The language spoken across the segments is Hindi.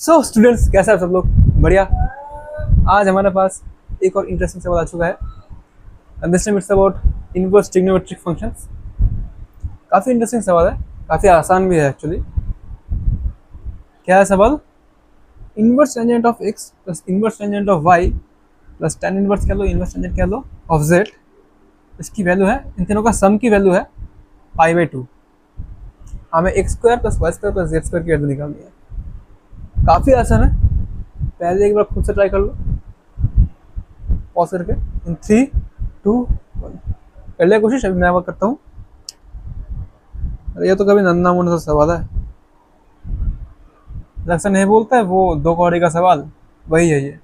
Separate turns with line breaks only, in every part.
सो स्टूडेंट्स, कैसे आप सब लोग? बढ़िया। आज हमारे पास एक और इंटरेस्टिंग सवाल आ चुका है। This time it's about inverse trigonometric functions. काफ़ी इंटरेस्टिंग सवाल है, काफ़ी आसान भी है एक्चुअली। क्या है सवाल? Inverse tangent of x plus inverse tangent of y plus tan inverse कह लो, इनवर्स टेंजेंट कह लो ऑफ जेड। इसकी वैल्यू है, इन तीनों का सम की वैल्यू है π/2। हमें x square plus y square plus z square की वैल्यू निकालनी है। काफ़ी आसान है, पहले एक बार खुद से ट्राई कर लो पॉज करके। इन 3, 2, 1 कर लिया कोशिश। अभी मैं करता हूँ। अरे ये तो कभी नन्ना मुन्ना सा सवाल है, लक्ष्य नहीं बोलता है वो 2 कौड़ी का सवाल, वही है ये।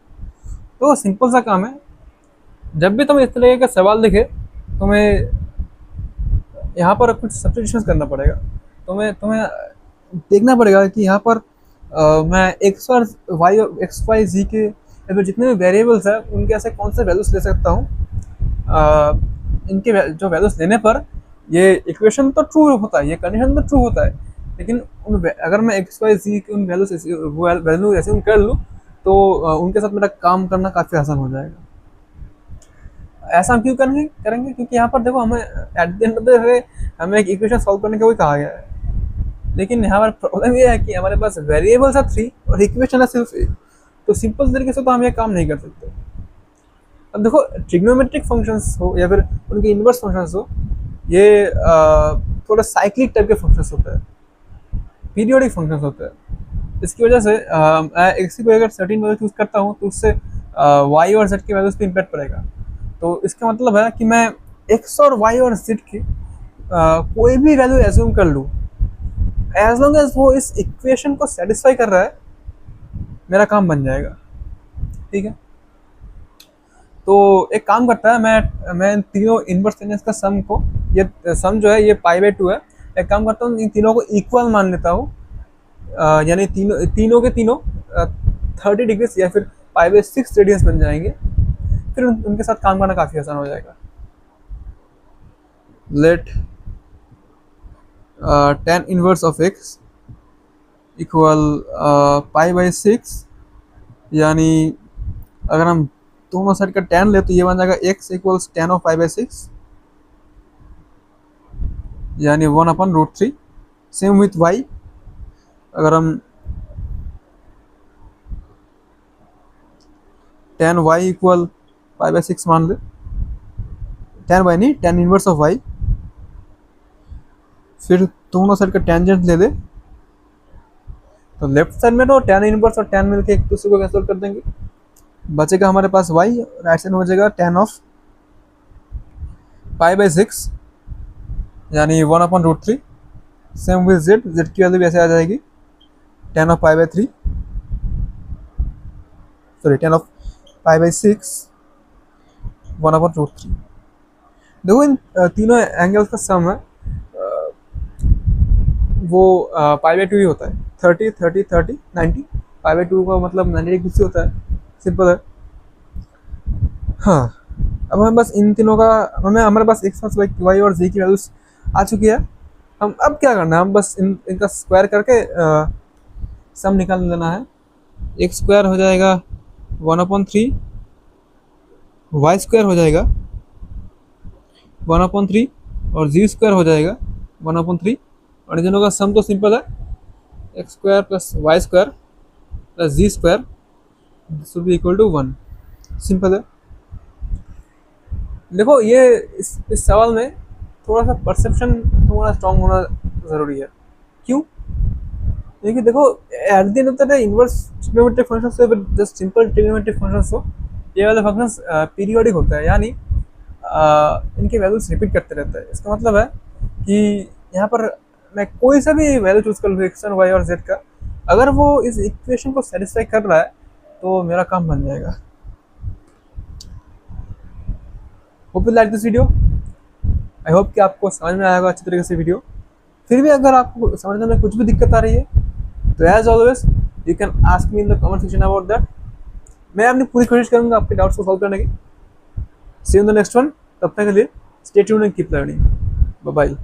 तो सिंपल सा काम है, जब भी तुम्हें इस तरह का सवाल दिखे तुम्हें यहाँ पर कुछ सब्स्टिट्यूशन करना पड़ेगा। तुम्हें तुम्हें देखना पड़ेगा कि यहाँ पर मैं एक्स और वाई और एक्स वाई जी के तो जितने भी वेरिएबल्स हैं उनके ऐसे कौन से वैल्यूज ले सकता हूँ। इनके जो वैल्यूज लेने पर ये इक्वेशन तो ट्रू होता है, ये कंडीशन तो ट्रू होता है, लेकिन अगर मैं एक्स वाई जी के उन वैल्यू ऐसे कर लूँ तो उनके साथ मेरा काम करना काफ़ी आसान हो जाएगा। ऐसा हम क्यों करेंगे क्योंकि यहाँ पर देखो, हमें at the end of the day हमें एक इक्वेशन सॉल्व करने का भी कहा गया है, लेकिन यहाँ पर प्रॉब्लम ये है कि हमारे पास वेरिएबल्स है 3 और इक्वेशन है सिर्फ 1। तो सिंपल तरीके से तो हम ये काम नहीं कर सकते। अब देखो, ट्रिग्नोमेट्रिक फंक्शंस हो या फिर उनके इनवर्स फंक्शंस हो, ये थोड़ा साइक्लिक टाइप के फंक्शंस होते हैं, पीरियोडिक फंक्शंस होते हैं। इसकी वजह से एक्स की कोई अगर सर्टेन वैल्यू चूज करता हूँ तो उससे वाई और जेड की वैल्यूज पे इम्पैक्ट पड़ेगा। तो इसका मतलब है कि मैं एक्स और वाई और जेड की कोई भी वैल्यू एज्यूम कर लूँ, एज लॉन्ग एज वो इस इक्वेशन को सेटिस्फाई कर रहा है, मेरा काम बन जाएगा। ठीक है, तो एक काम करता है, मैं तीनों इनवर्स टेंजेंस का सम को, ये सम जो है ये π/2 है। एक काम करता हूँ, इन तीनों को इक्वल मान लेता हूँ, यानी तीनों के तीनों 30 डिग्री या फिर π/6 रेडियंस बन जाएंगे। फिर उनके साथ काम करना काफ़ी आसान हो जाएगा। Let tan inverse of x equal π/6, यानी अगर हम दोनों साइड का tan ले तो ये बन जाएगा x इक्वल्स tan ऑफ π/6, यानी 1/√3। सेम विथ y, अगर हम tan y इक्वल π/6 मान ले, tan y नहीं, tan इनवर्स ऑफ y, फिर दोनों साइड का टेंजेंट ले दे तो लेफ्ट साइड में तो tan इनवर्स और tan मिलके एक दूसरे को कैंसिल कर देंगे, बचेगा हमारे पास y, राइट साइड में हो जाएगा tan ऑफ π/6, यानी 1/√3। सेम विथ z की वैल्यू भी ऐसे आ जाएगी, tan of π/3, sorry tan of π/6 1/√3। देखो, इन तीनों एंगल्स का सम है वो π/2 ही होता है। 30, 30, 30, 90। π/2 का मतलब 90 डिग्री से होता है, सिंपल है। हाँ, अब हमें बस इन तीनों का, हमारे पास एक्स प्लस वाई और जी की वैल्यूज आ चुकी है। हम अब क्या करना है, हम बस इनका स्क्वायर करके सम निकाल लेना है। एक्स स्क्वायर हो जाएगा 1/3, वाई स्क्वायर हो जाएगा 1/3 और जी स्क्वायर हो जाएगा 1/3। और इन दोनों का सम तो सिंपल है, x square plus y square plus z square should be equal to 1। Simple है। देखो, ये इस सवाल में थोड़ा सा परसेप्शन थोड़ा स्ट्रांग होना ज़रूरी है। क्यों? क्योंकि देखो, at the end of the day inverse trigonometric functions से जस्ट सिंपल ट्रिग्नोमेट्रिक फंक्शंस हो, ये वाले फंक्शंस पीरियोडिक होता है, यानी इनके वैल्यूज रिपीट करते रहते हैं। इसका मतलब है कि यहाँ पर मैं कोई सा भी वैल्यू चूज कर लूँ एक्स और वाई और जेड का, अगर वो इस इक्वेशन को सेटिस्फाई कर रहा है तो मेरा काम बन जाएगा। Hope you like this video. I hope कि आपको समझ में आएगा अच्छी तरीके से वीडियो। फिर भी अगर आपको समझने में कुछ भी दिक्कत आ रही है तो as always you can ask me in the comment section about that. मैं अपनी पूरी कोशिश करूँगा आपके डाउट्स को सॉल्व करने की। See you in the next one. तब तक के लिए stay tuned and keep learning. Bye bye.